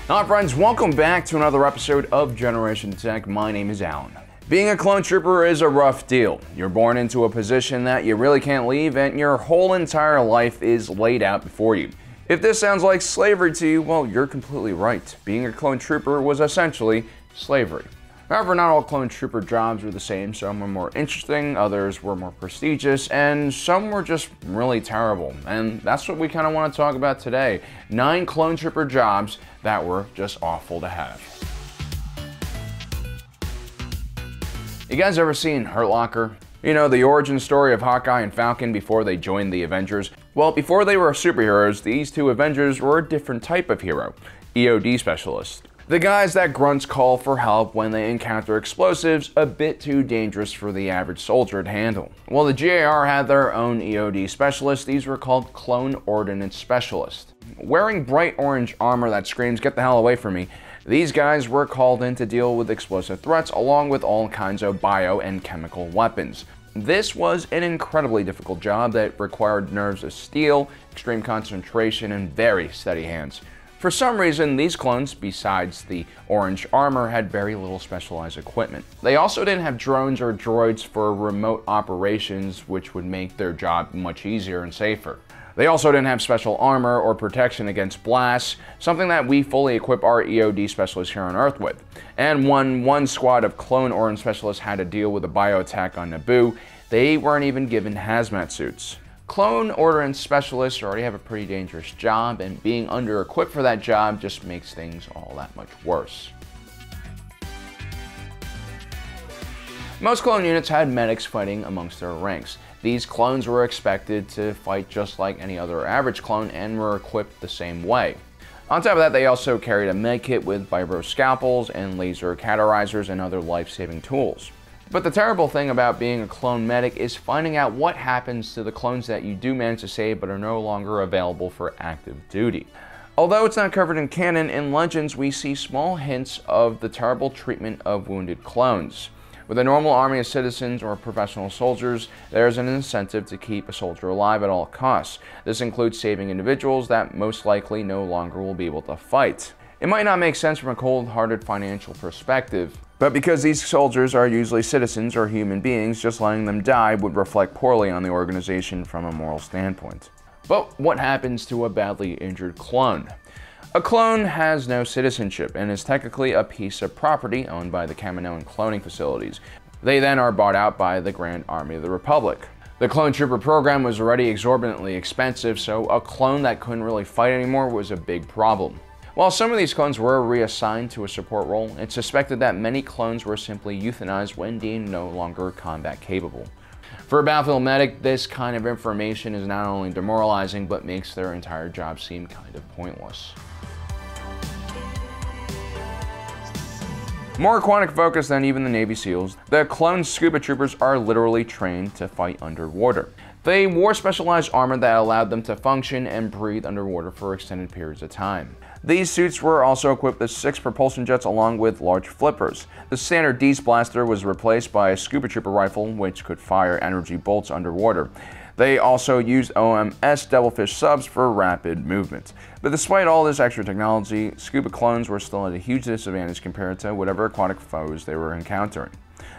Hi friends, welcome back to another episode of Generation Tech. My name is Alan. Being a clone trooper is a rough deal. You're born into a position that you really can't leave, and your whole entire life is laid out before you. If this sounds like slavery to you, well, you're completely right. Being a clone trooper was essentially slavery. However, not all clone trooper jobs were the same. Some were more interesting, others were more prestigious, and some were just really terrible. And that's what we kind of want to talk about today. 9 clone trooper jobs that were just awful to have. You guys ever seen Hurt Locker? You know, the origin story of Hawkeye and Falcon before they joined the Avengers? Well, before they were superheroes, these two Avengers were a different type of hero, EOD specialists. The guys that grunts call for help when they encounter explosives a bit too dangerous for the average soldier to handle. Well, the GAR had their own EOD specialists. These were called Clone Ordnance Specialists. Wearing bright orange armor that screams, "Get the hell away from me," these guys were called in to deal with explosive threats along with all kinds of bio and chemical weapons. This was an incredibly difficult job that required nerves of steel, extreme concentration, and very steady hands. For some reason, these clones, besides the orange armor, had very little specialized equipment. They also didn't have drones or droids for remote operations, which would make their job much easier and safer. They also didn't have special armor or protection against blasts, something that we fully equip our EOD specialists here on Earth with. And when one squad of Clone Ordnance specialists had to deal with a bio attack on Naboo, they weren't even given hazmat suits. Clone Ordnance specialists already have a pretty dangerous job, and being under-equipped for that job just makes things all that much worse. Most clone units had medics fighting amongst their ranks. These clones were expected to fight just like any other average clone and were equipped the same way. On top of that, they also carried a medkit with vibro scalpels and laser cauterizers and other life-saving tools. But the terrible thing about being a clone medic is finding out what happens to the clones that you do manage to save but are no longer available for active duty. Although it's not covered in canon, in Legends we see small hints of the terrible treatment of wounded clones. With a normal army of citizens or professional soldiers, there is an incentive to keep a soldier alive at all costs. This includes saving individuals that most likely no longer will be able to fight. It might not make sense from a cold-hearted financial perspective, but because these soldiers are usually citizens or human beings, just letting them die would reflect poorly on the organization from a moral standpoint. But what happens to a badly injured clone? A clone has no citizenship and is technically a piece of property owned by the Kaminoan cloning facilities. They then are bought out by the Grand Army of the Republic. The clone trooper program was already exorbitantly expensive, so a clone that couldn't really fight anymore was a big problem. While some of these clones were reassigned to a support role, it's suspected that many clones were simply euthanized when deemed no longer combat capable. For a battlefield medic, this kind of information is not only demoralizing, but makes their entire job seem kind of pointless. More aquatic focused than even the Navy SEALs, the clone Scuba Troopers are literally trained to fight underwater. They wore specialized armor that allowed them to function and breathe underwater for extended periods of time. These suits were also equipped with 6 propulsion jets along with large flippers. The standard Dees blaster was replaced by a Scuba Trooper rifle, which could fire energy bolts underwater. They also used OMS Devilfish subs for rapid movement. But despite all this extra technology, Scuba clones were still at a huge disadvantage compared to whatever aquatic foes they were encountering.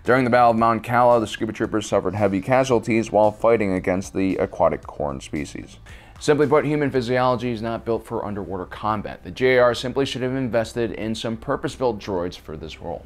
During the Battle of Mount Cala, the Scuba Troopers suffered heavy casualties while fighting against the aquatic corn species. Simply put, human physiology is not built for underwater combat. The JAR simply should have invested in some purpose-built droids for this role.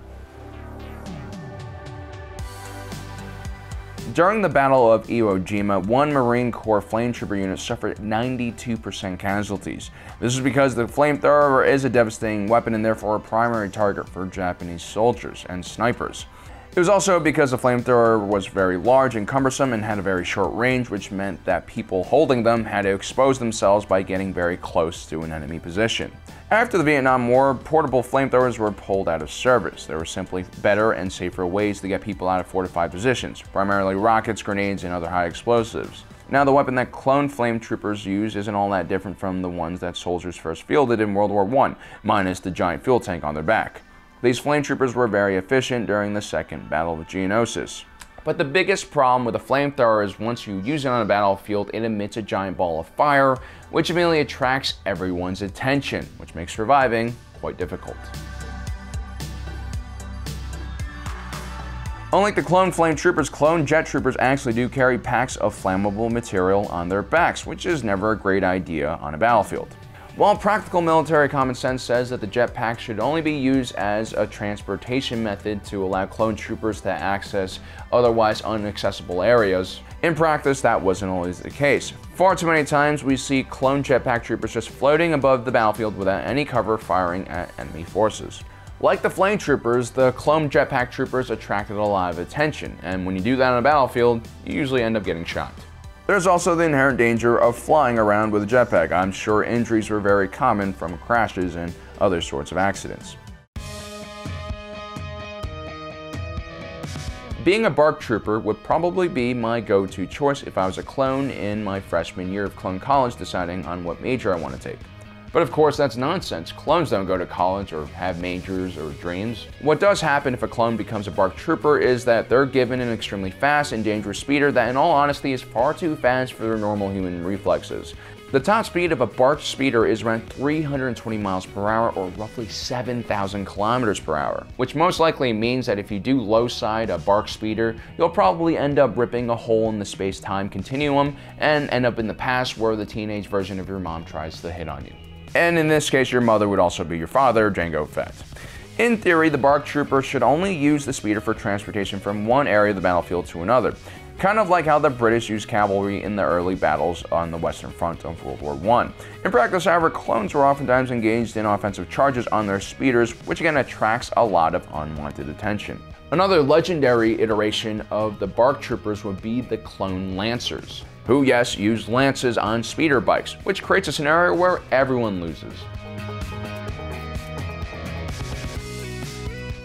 During the Battle of Iwo Jima, one Marine Corps Flamethrower unit suffered 92% casualties. This is because the Flamethrower is a devastating weapon and therefore a primary target for Japanese soldiers and snipers. It was also because the Flamethrower was very large and cumbersome and had a very short range, which meant that people holding them had to expose themselves by getting very close to an enemy position. After the Vietnam War, portable flamethrowers were pulled out of service. There were simply better and safer ways to get people out of fortified positions, primarily rockets, grenades, and other high explosives. Now, the weapon that clone flame troopers use isn't all that different from the ones that soldiers first fielded in World War I, minus the giant fuel tank on their back. These flame troopers were very efficient during the Second Battle of Geonosis. But the biggest problem with a flamethrower is once you use it on a battlefield, it emits a giant ball of fire, which immediately attracts everyone's attention, which makes surviving quite difficult. Unlike the clone flame troopers, clone jet troopers actually do carry packs of flammable material on their backs, which is never a great idea on a battlefield. While practical military common sense says that the jetpack should only be used as a transportation method to allow clone troopers to access otherwise inaccessible areas, in practice that wasn't always the case. Far too many times we see clone jetpack troopers just floating above the battlefield without any cover, firing at enemy forces. Like the flame troopers, the clone jetpack troopers attracted a lot of attention, and when you do that on a battlefield, you usually end up getting shot. There's also the inherent danger of flying around with a jetpack. I'm sure injuries were very common from crashes and other sorts of accidents. Being a BARC trooper would probably be my go-to choice if I was a clone in my freshman year of clone college deciding on what major I want to take. But of course that's nonsense. Clones don't go to college or have majors or dreams. What does happen if a clone becomes a BARC trooper is that they're given an extremely fast and dangerous speeder that in all honesty is far too fast for their normal human reflexes. The top speed of a BARC speeder is around 320 miles per hour or roughly 7,000 kilometers per hour, which most likely means that if you do low side a BARC speeder, you'll probably end up ripping a hole in the space-time continuum and end up in the past where the teenage version of your mom tries to hit on you. And in this case, your mother would also be your father, Jango Fett. In theory, the BARC trooper should only use the speeder for transportation from one area of the battlefield to another, kind of like how the British used cavalry in the early battles on the Western Front of World War I. In practice, however, clones were oftentimes engaged in offensive charges on their speeders, which again attracts a lot of unwanted attention. Another legendary iteration of the BARC troopers would be the clone lancers, who, yes, use lances on speeder bikes, which creates a scenario where everyone loses.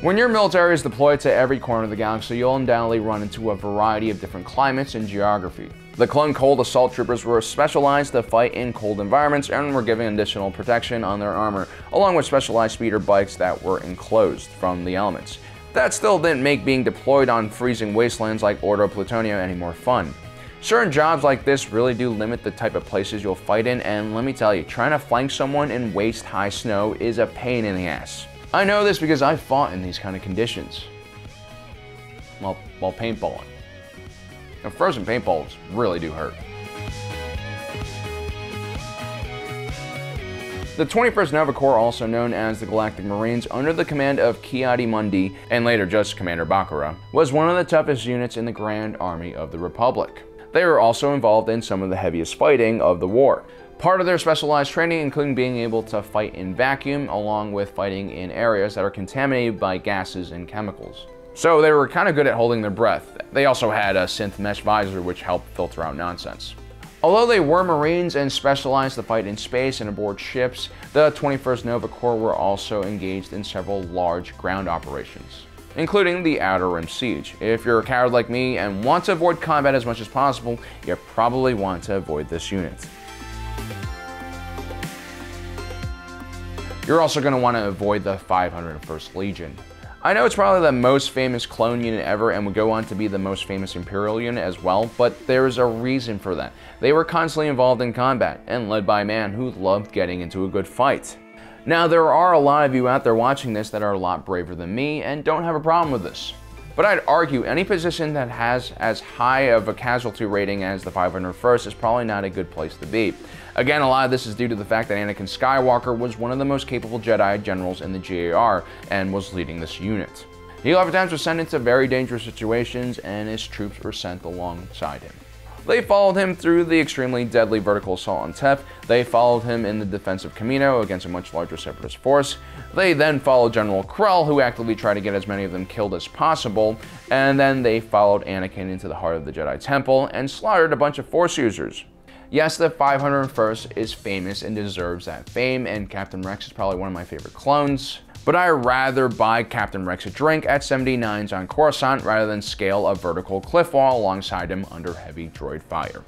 When your military is deployed to every corner of the galaxy, you'll undoubtedly run into a variety of different climates and geography. The clone cold assault troopers were specialized to fight in cold environments and were given additional protection on their armor, along with specialized speeder bikes that were enclosed from the elements. That still didn't make being deployed on freezing wastelands like Ordo Plutonia any more fun. Certain jobs like this really do limit the type of places you'll fight in, and let me tell you, trying to flank someone in waist-high snow is a pain in the ass. I know this because I fought in these kind of conditions. While paintballing. Now, frozen paintballs really do hurt. The 21st Nova Corps, also known as the Galactic Marines, under the command of Ki-Adi-Mundi, and later just Commander Baccarat, was one of the toughest units in the Grand Army of the Republic. They were also involved in some of the heaviest fighting of the war. Part of their specialized training including being able to fight in vacuum, along with fighting in areas that are contaminated by gases and chemicals. So they were kind of good at holding their breath. They also had a synth mesh visor which helped filter out nonsense. Although they were Marines and specialized to fight in space and aboard ships, the 21st Nova Corps were also engaged in several large ground operations, including the Outer Rim Siege. If you're a coward like me and want to avoid combat as much as possible, you probably want to avoid this unit. You're also going to want to avoid the 501st Legion. I know it's probably the most famous clone unit ever and would go on to be the most famous Imperial unit as well, but there is a reason for that. They were constantly involved in combat and led by a man who loved getting into a good fight. Now, there are a lot of you out there watching this that are a lot braver than me and don't have a problem with this. But I'd argue any position that has as high of a casualty rating as the 501st is probably not a good place to be. Again, a lot of this is due to the fact that Anakin Skywalker was one of the most capable Jedi generals in the GAR and was leading this unit. He oftentimes was sent into very dangerous situations and his troops were sent alongside him. They followed him through the extremely deadly vertical assault on Tep. They followed him in the defense of Camino against a much larger Separatist force. They then followed General Krell, who actively tried to get as many of them killed as possible. And then they followed Anakin into the heart of the Jedi Temple and slaughtered a bunch of Force users. Yes, the 501st is famous and deserves that fame, and Captain Rex is probably one of my favorite clones. But I'd rather buy Captain Rex a drink at 79s on Coruscant rather than scale a vertical cliff wall alongside him under heavy droid fire.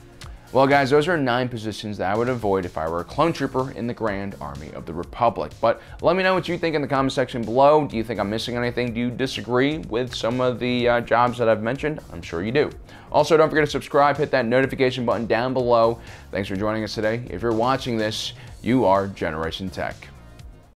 Well guys, those are 9 positions that I would avoid if I were a clone trooper in the Grand Army of the Republic. But let me know what you think in the comment section below. Do you think I'm missing anything? Do you disagree with some of the jobs that I've mentioned? I'm sure you do. Also, don't forget to subscribe, hit that notification button down below. Thanks for joining us today. If you're watching this, you are Generation Tech.